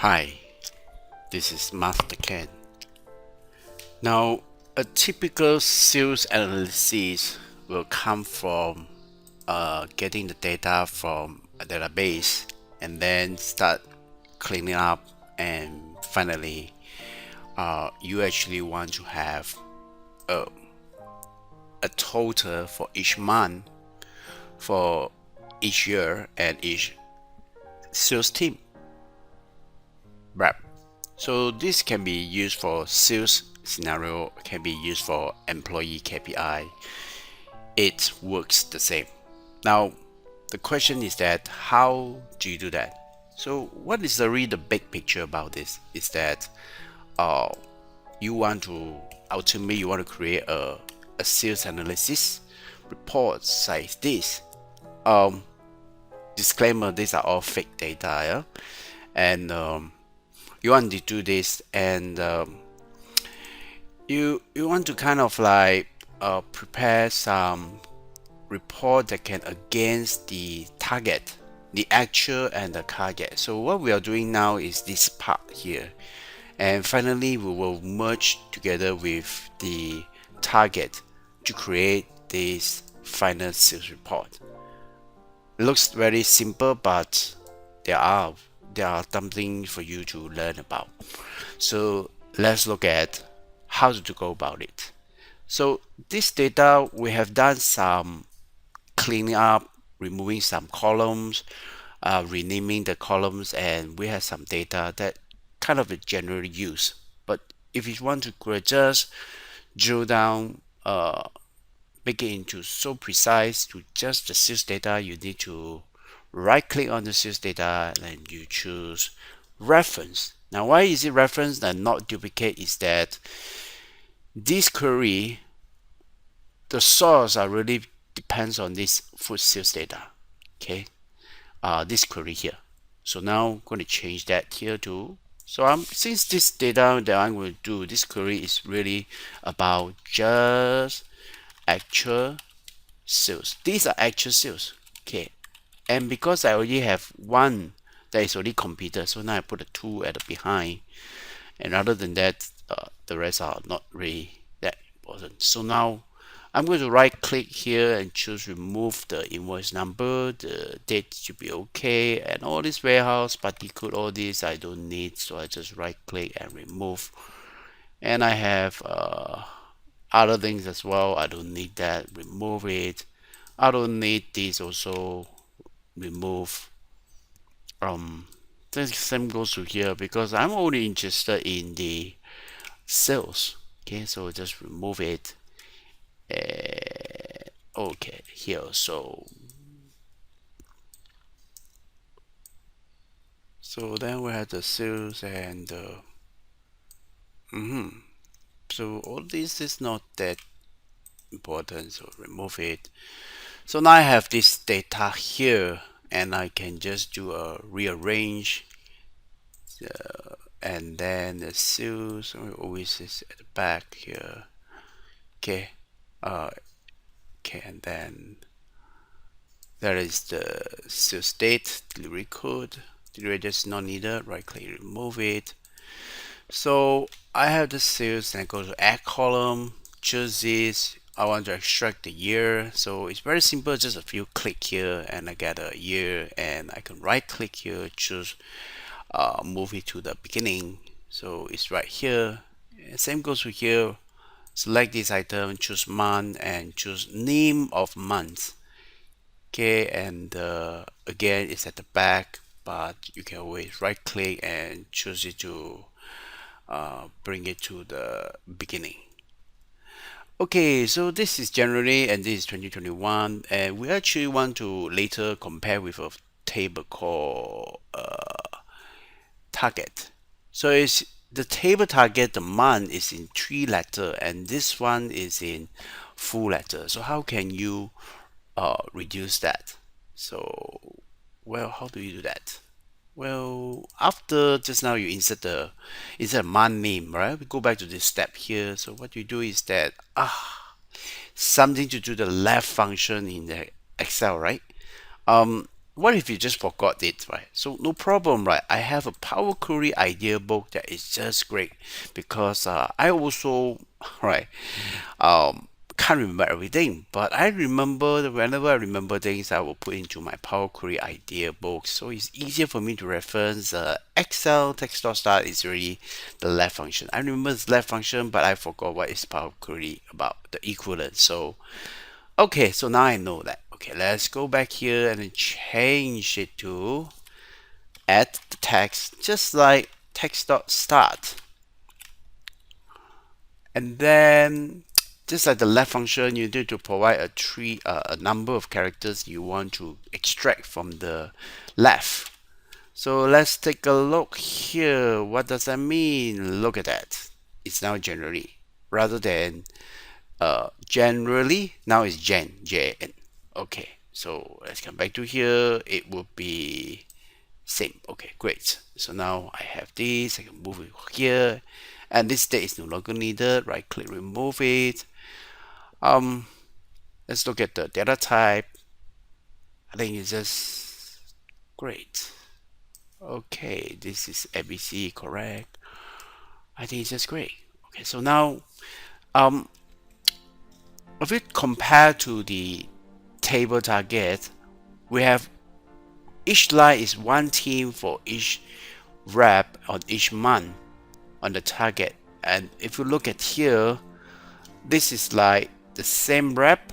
Hi, this is Master Ken. Now, a typical sales analysis will come from getting the data from a database and then start cleaning up, and finally, you actually want to have a, a total for each month, for each year, and each sales team rep. So this can be used for sales scenario, can be used for employee KPI. It works the same. Now, the question is that how do you do that? So what is really the big picture about this is that uh, you want to ultimately you want to create a sales analysis report like this. Um, Disclaimer: these are all fake data, yeah? And you want to do this, and you want to kind of like prepare some report that can against the target, the actual and the target. So what we are doing now is this part here, and finally we will merge together with the target to create this final sales report. It looks very simple, but there are there are something for you to learn about. So let's look at how to go about it. So this data, we have done some cleaning up, removing some columns, renaming the columns, and we have some data that kind of a general use. But if you want to just drill down, make it into so precise to just the sales data, you need to right click on the sales data and you choose reference. Now, why is it reference and not duplicate? Is that this query, the source are really depends on this food sales data. Okay, this query here. So now I'm going to change that here to. So since this data that I'm going to do, this query is really about just actual sales. These are actual sales. Okay, and because I already have one that is already completed, so now I put a 2 at the behind, and other than that, the rest are not really that important. So now I'm going to right click here and choose remove the invoice number. The date should be okay, and all this warehouse particle, all this I don't need, so I just right click and remove. And I have other things as well. I don't need that, remove it. I don't need this, also remove. The same goes to here because I'm only interested in the sales. Okay, so just remove it. Okay, here. So then we have the sales and so all this is not that important, so remove it. So now I have this data here, and I can just do a rearrange, and then the sales always is at the back here. Okay, okay, and then there is the sales date, delivery code. Delivery is not needed. Right click, remove it. So I have the sales, and I go to add column, choose this. I want to extract the year, so it's very simple, just a few click here and I get a year, and I can right click here, choose move it to the beginning, so it's right here. And same goes with here, select this item, choose month and choose name of month. Okay, and again it's at the back, but you can always right click and choose it to bring it to the beginning. Okay, so this is January and this is 2021, and we actually want to later compare with a table called target. So it's the table target, the month is in 3 letter and this one is in 4 letter. So how can you reduce that? So, well, how do you do that? Well, after just now you insert a month name, right? We go back to this step here. So what you do is that something to do the left function in the Excel, right? what if you just forgot it, right? So no problem, right? I have a Power Query idea book that is just great because I also, right, um, can't remember everything, but I remember that whenever I remember things, I will put into my Power Query idea book, so it's easier for me to reference. Excel text.start is really the left function. I remember it's left function, but I forgot what is Power Query about the equivalent. So okay, so now I know that. Okay, let's go back here and then change it to add the text, just like text.start. And then just like the left function, you need to provide a number of characters you want to extract from the left. So let's take a look here. What does that mean? Look at that. It's now generally rather than generally. Now it's J-N. Okay, so let's come back to here. It will be same. Okay, great. So now I have this. I can move it here, and this state is no longer needed. Right click, remove it. Let's look at the data type. I think it's just great. Okay, this is ABC, correct? I think it's just great. Okay, so now if we compare to the table target, we have each line is one team for each rep on each month on the target. And if you look at here, this is like the same rep,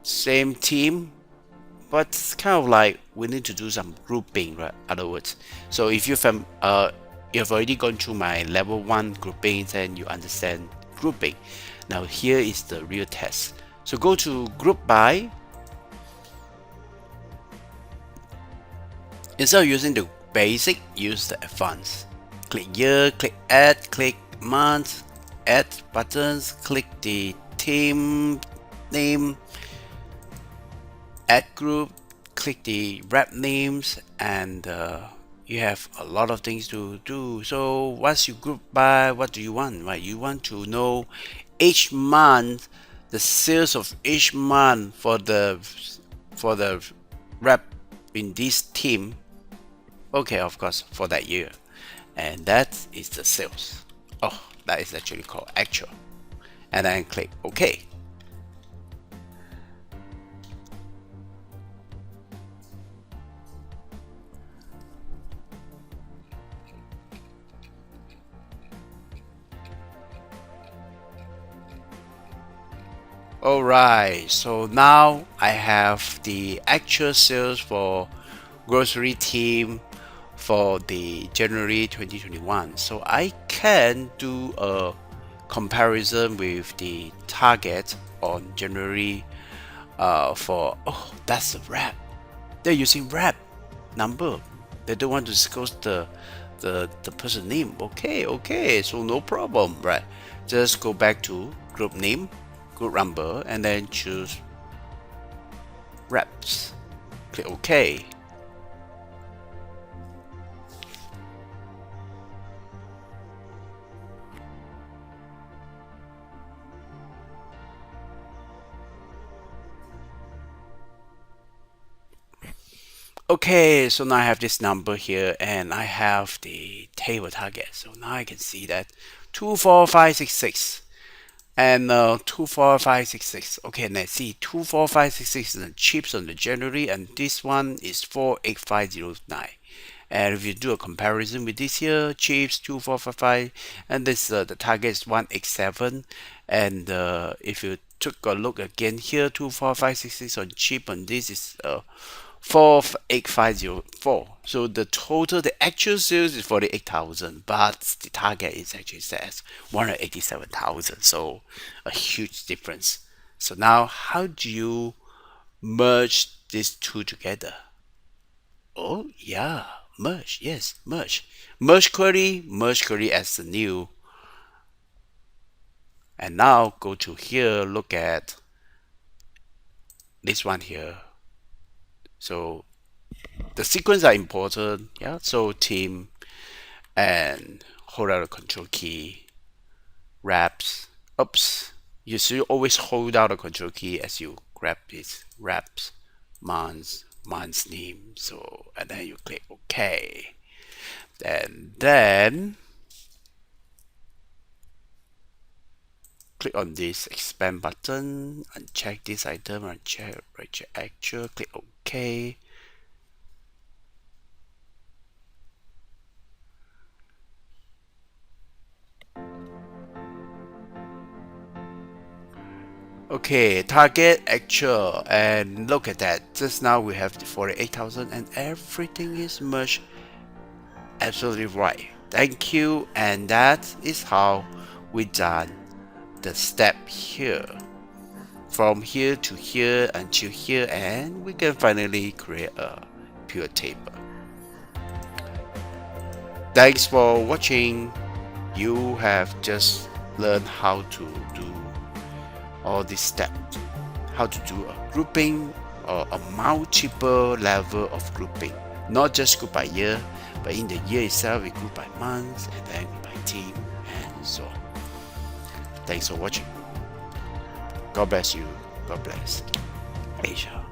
same team, but it's kind of like we need to do some grouping, right? Other words, so if you've already gone through my level 1 groupings and you understand grouping, now here is the real test. So go to group by. Instead of using the basic, use the advanced. Click here, click add, click month, add buttons, click the team name, add group, click the rep names, and you have a lot of things to do. So once you group by, what do you want? Right, you want to know each month the sales of each month for the rep in this team. Okay, of course, for that year, and that is the sales. Oh, that is actually called actual, and then click OK. Alright, so now I have the actual sales for grocery team for the January 2021. So I can do a comparison with the target on January for, oh, that's a wrap. They're using wrap number. They don't want to disclose the person name. Okay, so no problem, right? Just go back to group name, group number, and then choose reps. Click OK. Okay, so now I have this number here and I have the table target. So now I can see that 24566 and 24566. Okay, let's see, 24566 is the chips on the January, and this one is 48509. And if you do a comparison with this here, chips 2455, and this the target is 187. And if you took a look again here, 24566 on chip, and this is 48504. So the total, the actual sales is 48,000, but the target is actually says 187,000. So a huge difference. So now, how do you merge these two together? Oh yeah, merge. Yes, merge. Merge query as the new. And now go to here, look at this one here. So the sequence are important, yeah. So team and hold out the control key, wraps. Oops, you should always hold out the control key as you grab these wraps, months, month's name. So, and then you click OK. And then click on this expand button, uncheck this item, uncheck actual, click OK. Okay, target actual, and look at that. Just now we have the 48,000 and everything is merged absolutely right. Thank you, and that is how we done the step here. From here to here until here, and we can finally create a pure table. Thanks for watching. You have just learned how to do all these steps, how to do a grouping or a multiple level of grouping, not just group by year, but in the year itself we group by months and then by team and so on. Thanks for watching. God bless you. God bless Asia.